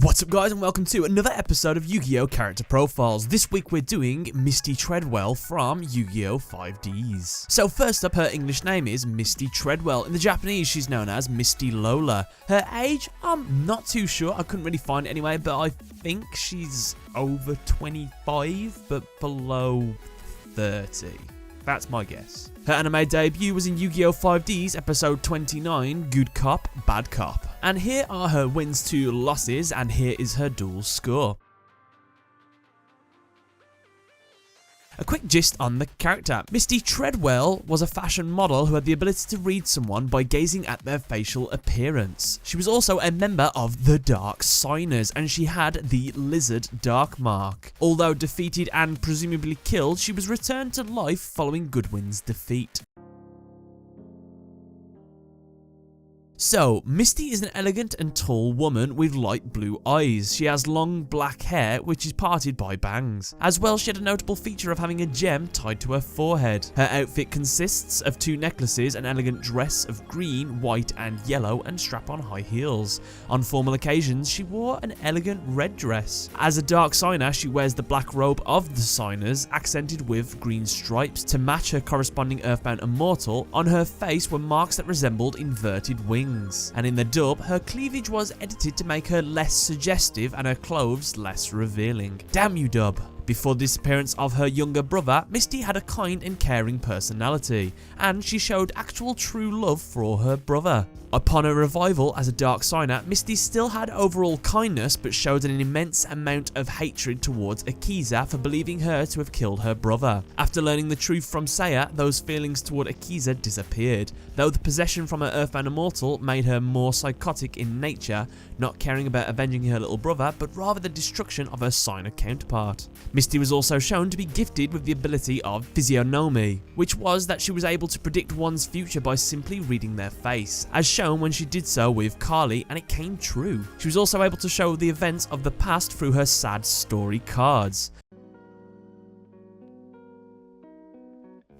What's up guys and welcome to another episode of Yu-Gi-Oh! Character Profiles. This week we're doing Misty Tredwell from Yu-Gi-Oh! 5Ds. So first up, her English name is Misty Tredwell. In the Japanese she's known as Misty Lola. Her age, I'm not too sure, I couldn't really find it anyway, but I think she's over 25 but below 30. That's my guess. Her anime debut was in Yu-Gi-Oh! 5Ds episode 29, Good Cop, Bad Cop. And here are her wins to losses, and here is her duel score. A quick gist on the character. Misty Tredwell was a fashion model who had the ability to read someone by gazing at their facial appearance. She was also a member of the Dark Signers, and she had the Lizard Dark Mark. Although defeated and presumably killed, she was returned to life following Goodwin's defeat. So, Misty is an elegant and tall woman with light blue eyes. She has long black hair which is parted by bangs. As well, she had a notable feature of having a gem tied to her forehead. Her outfit consists of 2 necklaces, an elegant dress of green, white and yellow, and strap-on high heels. On formal occasions, she wore an elegant red dress. As a Dark Signer, she wears the black robe of the Signers, accented with green stripes to match her corresponding Earthbound Immortal. On her face were marks that resembled inverted wings. And in the dub, her cleavage was edited to make her less suggestive and her clothes less revealing. Damn you, dub. Before the disappearance of her younger brother, Misty had a kind and caring personality, and she showed actual true love for her brother. Upon her revival as a Dark Signer, Misty still had overall kindness but showed an immense amount of hatred towards Akiza for believing her to have killed her brother. After learning the truth from Saya, those feelings toward Akiza disappeared, though the possession from her Earthbound Immortal made her more psychotic in nature, not caring about avenging her little brother but rather the destruction of her Signer counterpart. Misty was also shown to be gifted with the ability of physiognomy, which was that she was able to predict one's future by simply reading their face, as shown when she did so with Carly, and it came true. She was also able to show the events of the past through her sad story cards.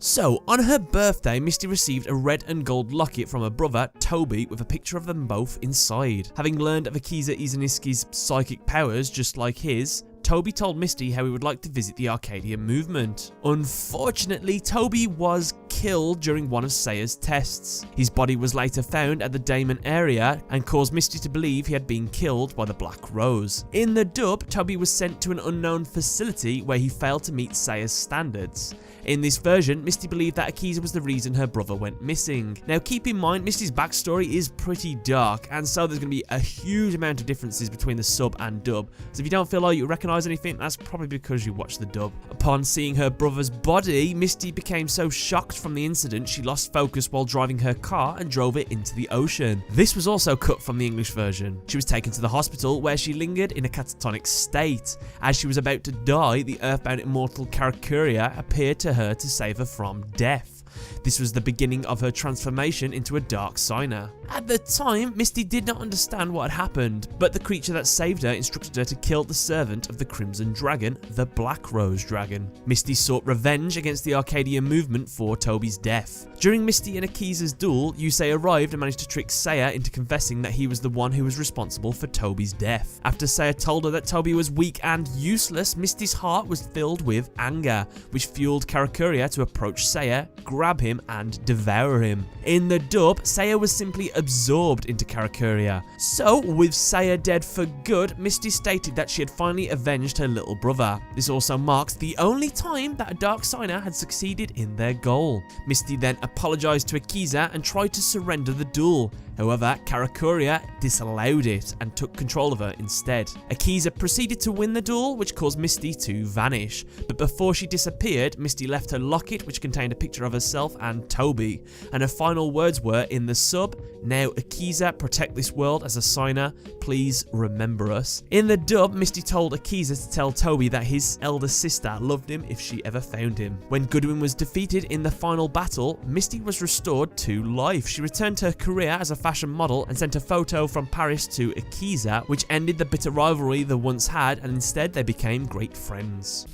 So, on her birthday, Misty received a red and gold locket from her brother, Toby, with a picture of them both inside. Having learned of Akiza Izuniski's psychic powers just like his, Toby told Misty how he would like to visit the Arcadia movement. Unfortunately, Toby was killed during one of Saya's tests. His body was later found at the Daemon area and caused Misty to believe he had been killed by the Black Rose. In the dub, Toby was sent to an unknown facility where he failed to meet Saya's standards. In this version, Misty believed that Akiza was the reason her brother went missing. Now keep in mind, Misty's backstory is pretty dark, and so there's going to be a huge amount of differences between the sub and dub. So if you don't feel like you recognise anything, that's probably because you watched the dub. Upon seeing her brother's body, Misty became so shocked from the incident she lost focus while driving her car and drove it into the ocean. This was also cut from the English version. She was taken to the hospital where she lingered in a catatonic state. As she was about to die, the Earthbound Immortal Karakuria appeared to her to save her from death. This was the beginning of her transformation into a Dark Signer. At the time, Misty did not understand what had happened, but the creature that saved her instructed her to kill the servant of the Crimson Dragon, the Black Rose Dragon. Misty sought revenge against the Arcadia movement for Toby's death. During Misty and Akiza's duel, Yusei arrived and managed to trick Saya into confessing that he was the one who was responsible for Toby's death. After Saya told her that Toby was weak and useless, Misty's heart was filled with anger, which fueled Karakuria to approach Saya, grab him and devour him. In the dub, Saya was simply absorbed into Karakuria. So, with Saya dead for good, Misty stated that she had finally avenged her little brother. This also marks the only time that a Dark Signer had succeeded in their goal. Misty then apologized to Akiza and tried to surrender the duel. However, Karakuria disallowed it and took control of her instead. Akiza proceeded to win the duel, which caused Misty to vanish. But before she disappeared, Misty left her locket, which contained a picture of herself and Toby. And her final words were, in the sub, "Now Akiza, protect this world as a Signer. Please remember us." In the dub, Misty told Akiza to tell Toby that his elder sister loved him if she ever found him. When Goodwin was defeated in the final battle, Misty was restored to life. She returned to her career as a fashion model and sent a photo from Paris to Akiza, which ended the bitter rivalry they once had, and instead they became great friends.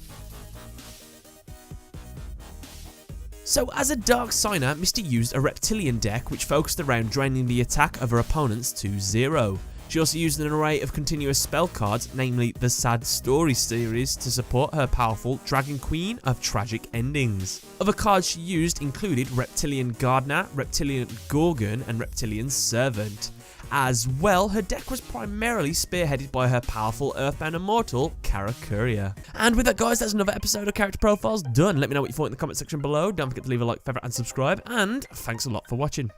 So as a Dark Signer, Misty used a Reptilian deck which focused around draining the attack of her opponents to 0. She also used an array of continuous spell cards, namely the Sad Story series, to support her powerful Dragon Queen of Tragic Endings. Other cards she used included Reptilian Gardener, Reptilian Gorgon, and Reptilian Servant. As well, her deck was primarily spearheaded by her powerful Earthbound Immortal, Karakuria. And with that, guys, that's another episode of Character Profiles done. Let me know what you thought in the comment section below. Don't forget to leave a like, favorite, and subscribe. And thanks a lot for watching.